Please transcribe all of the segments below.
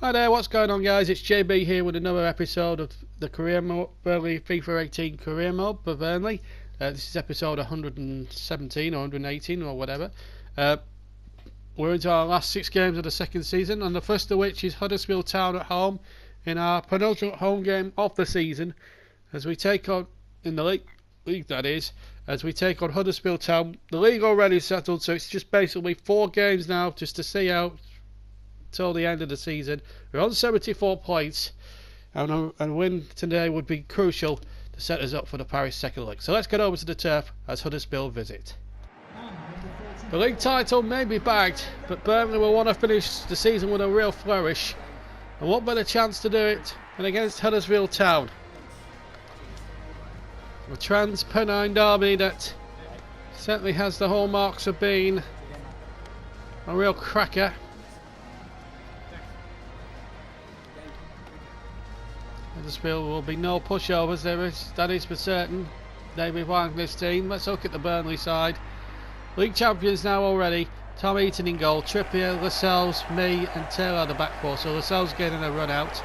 Hi there, what's going on guys? It's JB here with another episode of the career mode, Burnley FIFA 18 career mode for Burnley. This is episode 117 or 118 or whatever. We're into our last 6 games of the second season, and the first of which is Huddersfield Town at home in our penultimate home game of the season, as we take on, in the league that is, as we take on Huddersfield Town. The league already settled, so it's just basically 4 games now just to see out till the end of the season. We're on 74 points, and a win today would be crucial to set us up for the Paris second leg. So let's get over to the turf as Huddersfield visit. The league title may be bagged, but Burnley will want to finish the season with a real flourish, and what better chance to do it than against Huddersfield Town? A Pennine Derby that certainly has the hallmarks of being a real cracker. Huddersfield will be no pushovers, that is for certain. David Wagner's team. Let's look at the Burnley side. League champions now already. Tom Eaton in goal, Trippier, Lascelles, me and Taylor the back four. So Lascelles getting a run out.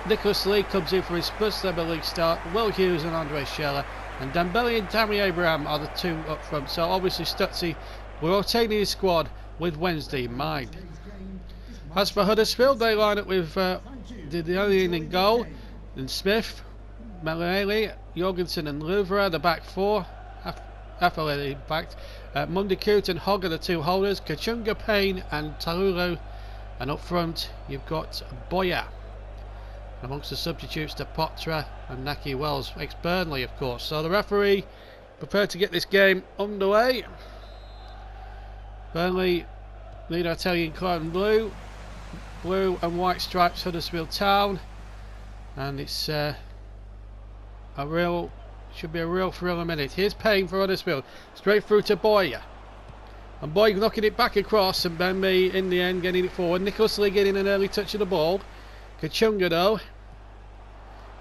Nicholas Lee comes in for his first ever league start. Will Hughes and Andre Scheller. And Dembele and Tammy Abraham are the 2 up front. So obviously Stutzy will rotate his squad with Wednesday in mind. As for Huddersfield, they line up with Didion in goal, and Smith, Malele, Jorgensen and Louvre, the back 4. Affiliated in fact. Mundikut and Hogg are the 2 holders. Kachunga, Payne and Talulu. And up front you've got Boya. Amongst the substitutes to Potra and Naki Wells, ex-Burnley of course. So the referee prepared to get this game underway. Burnley lead Italian clad in blue and white stripes Huddersfield Town, and it's should be a real thrill a minute. Here's Payne for Huddersfield, straight through to Boya, and Boya knocking it back across, and Benme in the end getting it forward. Nicholas Lee getting an early touch of the ball. Kachunga though,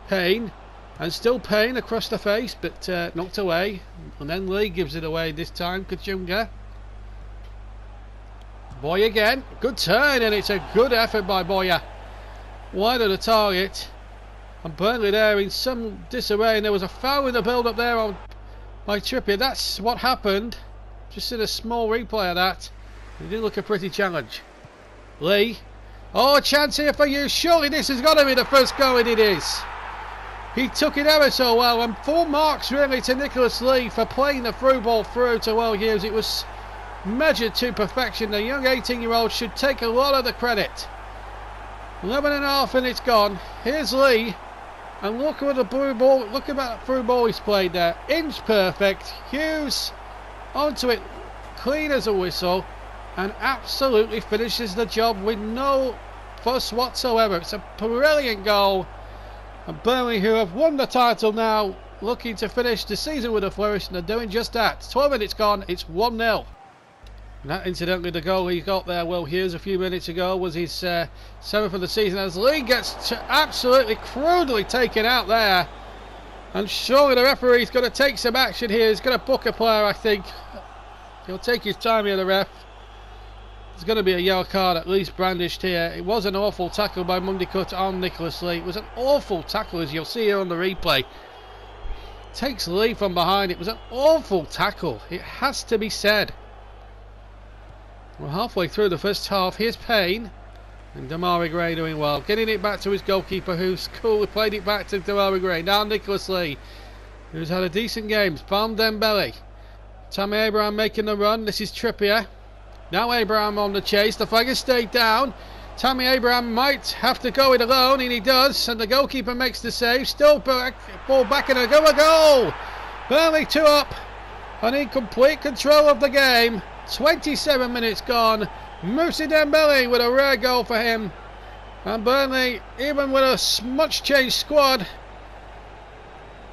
Payne, and still Payne across the face, but knocked away, and then Lee gives it away this time. Kachunga, Boya again, good turn, and it's a good effort by Boya, wide of the target, and Burnley there in some disarray, and there was a foul in the build up there on by Trippier. That's what happened. Just in a small replay of that. It did look a pretty challenge. Lee, oh, a chance here for you. Surely this has got to be the first goal, and it is. He took it ever so well, and 4 marks really to Nicholas Lee for playing the through ball through to Will Hughes. It was measured to perfection. The young 18-year-old should take a lot of the credit. 11.5 and it's gone. Here's Lee, and look at the blue ball. Look at that through ball he's played there. Inch perfect. Hughes onto it, clean as a whistle, and absolutely finishes the job with no fuss whatsoever. It's a brilliant goal, and Burnley, who have won the title now, looking to finish the season with a flourish, and they're doing just that. 12 minutes gone. It's 1-0. And that, incidentally, the goal he got there, Will Hughes, a few minutes ago, was his 7th of the season, as Lee gets absolutely crudely taken out there. And surely the referee's going to take some action here. He's going to book a player, I think. He'll take his time here, the ref. There's going to be a yellow card at least brandished here. It was an awful tackle by Mundikut on Nicholas Lee. It was an awful tackle, as you'll see here on the replay. Takes Lee from behind. It was an awful tackle. It has to be said. We're halfway through the first half. Here's Payne, and Damari Gray doing well, getting it back to his goalkeeper, who's cool. Played it back to Damari Gray. Now Nicholas Lee, who's had a decent game. Found Dembele. Tammy Abraham making the run. This is Trippier. Now Abraham on the chase. The flag has stayed down. Tammy Abraham might have to go it alone, and he does. And the goalkeeper makes the save. Still ball back, and a goal. Burnley 2 up, and in complete control of the game. 27 minutes gone. Moussa Dembele with a rare goal for him, and Burnley, even with a much changed squad,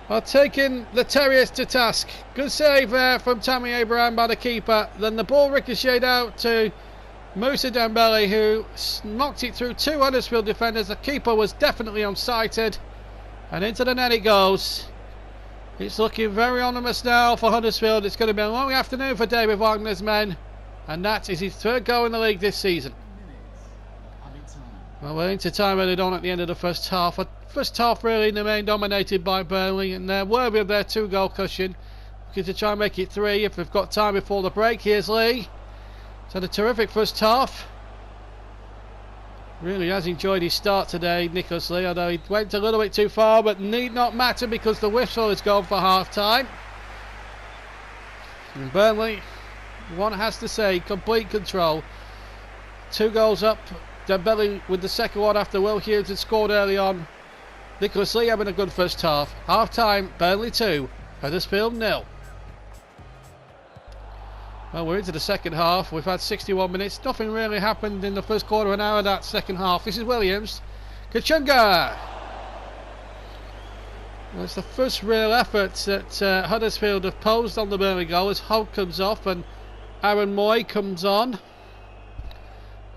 are taking the Terriers to task. Good save there from Tammy Abraham by the keeper. Then the ball ricocheted out to Moussa Dembele, who knocked it through 2 Huddersfield defenders. The keeper was definitely unsighted, and into the net it goes. It's looking very ominous now for Huddersfield. It's going to be a long afternoon for David Wagner's men, and that is his 3rd goal in the league this season. Well, we're into time early on at the end of the first half. First half really in the main dominated by Burnley, and they're worthy of their 2-goal cushion. Looking to try and make it 3 if they've got time before the break. Here's Lee. He's had a terrific first half. Really has enjoyed his start today, Nicholas Lee, although he went a little bit too far, but need not matter because the whistle is gone for half time. And Burnley, one has to say, complete control. 2 goals up. Dembele with the second one after Will Hughes had scored early on. Nicholas Lee having a good first half. Half time, Burnley 2, Huddersfield 0. Well, we're into the second half. We've had 61 minutes. Nothing really happened in the first quarter of an hour of that second half. This is Williams. Kachunga! Well, it's the first real effort that Huddersfield have posed on the Burnley goal as Holt comes off and Aaron Moy comes on.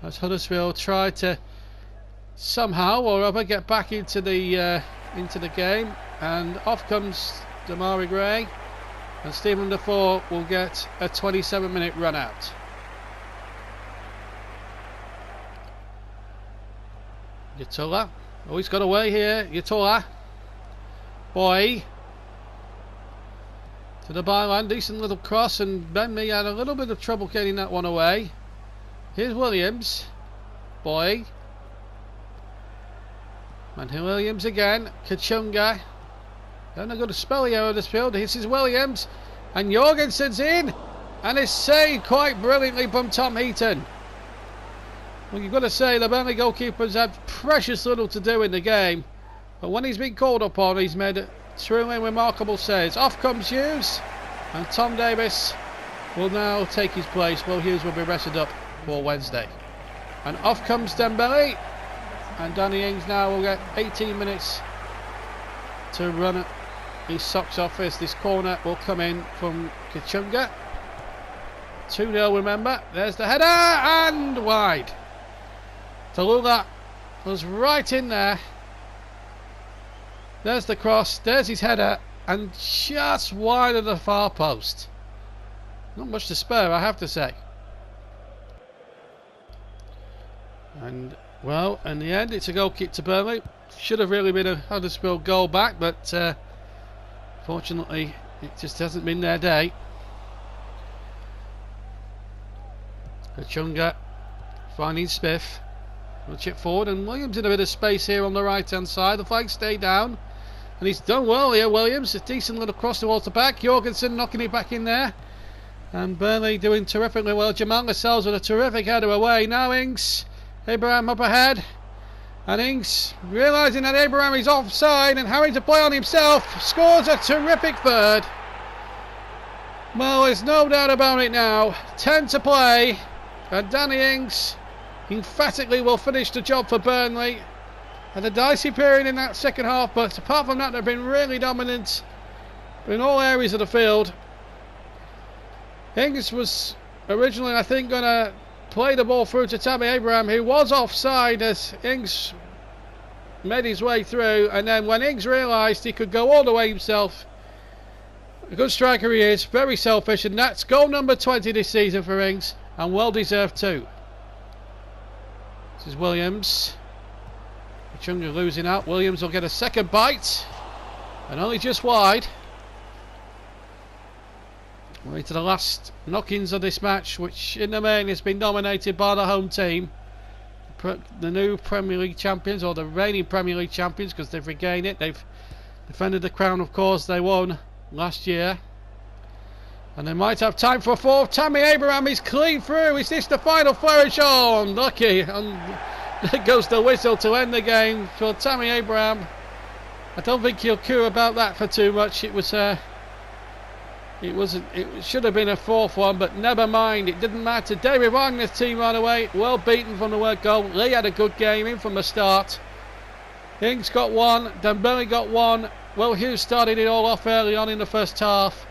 As Huddersfield try to somehow or other get back into the game, and off comes Damari Gray, and Stephen Defoe will get a 27-minute run out. Yatola, oh, he's got away here. Yatola, boy, to the byline, decent little cross, and Bentley had a little bit of trouble getting that one away. Here's Williams, boy, and here Williams again. Kachunga, having a good spell here on this field. This is Williams, and Jorgensen's in, and it's saved quite brilliantly from Tom Heaton. Well, you've got to say the Burnley goalkeeper's had precious little to do in the game, but when he's been called upon, he's made truly remarkable saves. Off comes Hughes, and Tom Davis will now take his place. Will Hughes will be rested up for Wednesday. And off comes Dembele, and Danny Ings now will get 18 minutes to run his socks off as this corner will come in from Kachunga. 2-0, remember. There's the header, and wide. Tallulah was right in there. There's the cross, there's his header, and just wide of the far post. Not much to spare, I have to say. And, well, in the end, it's a goal kick to Burnley. Should have really been a Huddersfield goal back, but fortunately, it just hasn't been their day. Kachunga finding Smith. Will chip forward, and Williams in a bit of space here on the right-hand side. The flag stay down, and he's done well here, Williams. A decent little cross towards the back. Jorgensen knocking it back in there. And Burnley doing terrifically well. Jamal Lascelles with a terrific header away. Now Ings. Abraham up ahead, and Ings, realising that Abraham is offside and having to play on himself, scores a terrific third. Well, there's no doubt about it now. 10 to play, and Danny Ings emphatically will finish the job for Burnley. Had a dicey period in that second half, but apart from that, they've been really dominant in all areas of the field. Ings was originally, I think, going to play the ball through to Tammy Abraham, who was offside as Ings made his way through, and then when Ings realised he could go all the way himself, a good striker he is, very selfish, and that's goal number 20 this season for Ings, and well deserved too. This is Williams. Kachunga losing out. Williams will get a second bite, and only just wide. We're into the last knock-ins of this match, which in the main has been dominated by the home team. The new Premier League champions, or the reigning Premier League champions, because they've regained it. They've defended the crown, of course, they won last year. And they might have time for a fourth. Tammy Abraham is clean through. Is this the final flourish? Oh, unlucky. And there goes the whistle to end the game for Tammy Abraham. I don't think he'll cure about that for too much. It should have been a fourth one, but never mind, it didn't matter. David Wagner's team ran away, well beaten from the word goal. Lee had a good game in from the start. Ings got one, Dembele got one. Will Hughes started it all off early on in the first half,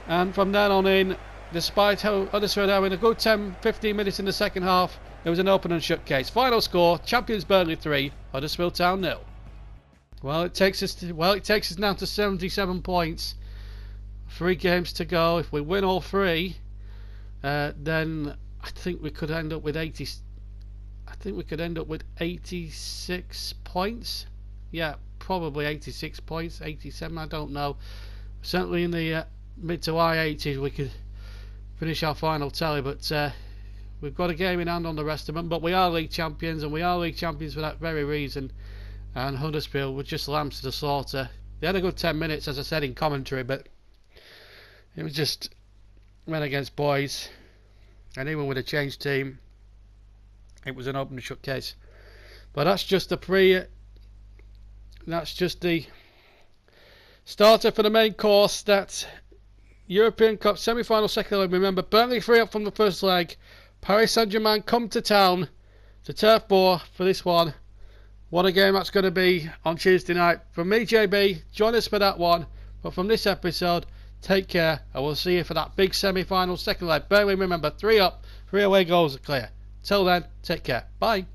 and from then on in, despite Huddersfield having a good 10-15 minutes in the second half, it was an open and shut case. Final score, champions Burnley 3, Huddersfield Town 0. Well, it takes us now to 77 points. 3 games to go. If we win all 3, then I think we could end up with 80. I think we could end up with 86 points. Yeah, probably 86 points, 87, I don't know. Certainly in the mid to high 80s we could finish our final tally, but we've got a game in hand on the rest of them. But we are league champions, and we are league champions for that very reason. And Huddersfield were just lambs to the slaughter. They had a good 10 minutes, as I said in commentary, but it was just men against boys, and even with a changed team, it was an open and shut case. But that's just the starter for the main course. That's European Cup semi-final second leg. Remember, Burnley 3 up from the first leg. Paris Saint-Germain come to town to Turf Moor for this one. What a game that's going to be on Tuesday night. From me, JB, join us for that one. But from this episode, take care, and we'll see you for that big semi-final second leg. Burnley, remember, 3 up, 3 away goals are clear. Till then, take care. Bye.